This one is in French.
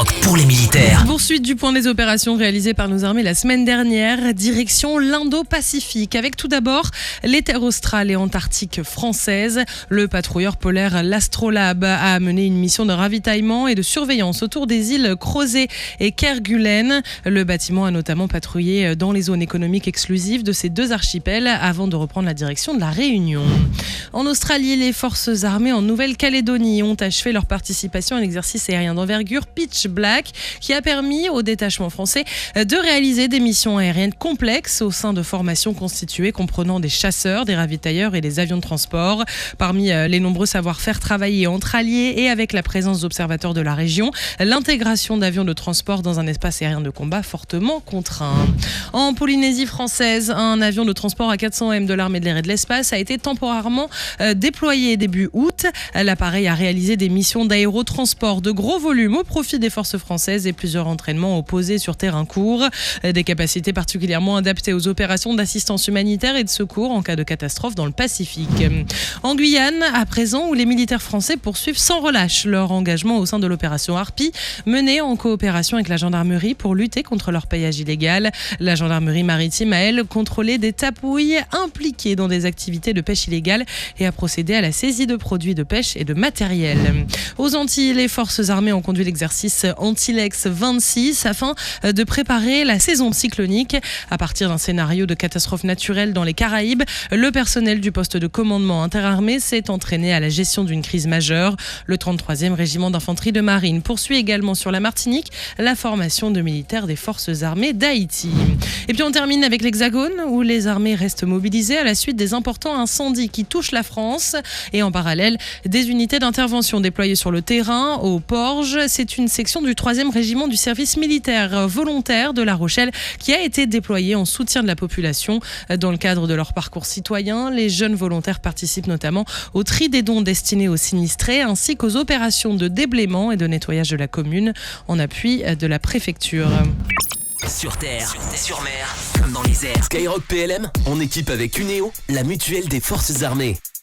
Skyrock pour les militaires. Poursuite du point des opérations réalisées par nos armées la semaine dernière, direction l'Indo-Pacifique, avec tout d'abord les terres australes et antarctiques françaises. Le patrouilleur polaire l'Astrolabe a mené une mission de ravitaillement et de surveillance autour des îles Crozet et Kerguelen. Le bâtiment a notamment patrouillé dans les zones économiques exclusives de ces deux archipels avant de reprendre la direction de la Réunion. En Australie, les forces armées en Nouvelle-Calédonie ont achevé leur participation à l'exercice aérien d'envergure Pitch Black, qui a permis au détachement français de réaliser des missions aériennes complexes au sein de formations constituées comprenant des chasseurs, des ravitailleurs et des avions de transport. Parmi les nombreux savoir-faire travaillés entre alliés et avec la présence d'observateurs de la région, l'intégration d'avions de transport dans un espace aérien de combat fortement contraint. En Polynésie française, un avion de transport A400M de l'armée de l'air et de l'espace a été temporairement déployé début août. L'appareil a réalisé des missions d'aérotransport de gros volume au profit des forces françaises et plusieurs entraînements opposés sur terrain court. Des capacités particulièrement adaptées aux opérations d'assistance humanitaire et de secours en cas de catastrophe dans le Pacifique. En Guyane, à présent, où les militaires français poursuivent sans relâche leur engagement au sein de l'opération Harpie, menée en coopération avec la gendarmerie pour lutter contre leur pillage illégal. La gendarmerie maritime a, elle, contrôlé des tapouilles impliquées dans des activités de pêche illégale et a procédé à la saisie de produits de pêche et de matériel. Aux Antilles, les forces armées ont conduit l'exercice Antilex 26 afin de préparer la saison cyclonique. À partir d'un scénario de catastrophe naturelle dans les Caraïbes, le personnel du poste de commandement interarmé s'est entraîné à la gestion d'une crise majeure. Le 33e régiment d'infanterie de marine poursuit également sur la Martinique la formation de militaires des forces armées d'Haïti. Et puis on termine avec l'Hexagone, où les armées restent mobilisées à la suite des importants incendies qui touchent la France. Et en parallèle, des unités d'intervention déployées sur le terrain, au Porge. C'est une section du 3e régiment du service militaire volontaire de La Rochelle qui a été déployée en soutien de la population. Dans le cadre de leur parcours citoyen, les jeunes volontaires participent notamment au tri des dons destinés aux sinistrés ainsi qu'aux opérations de déblaiement et de nettoyage de la commune en appui de la préfecture. Sur terre, sur mer, comme dans les airs. Skyrock PLM, en équipe avec Uneo, la mutuelle des forces armées.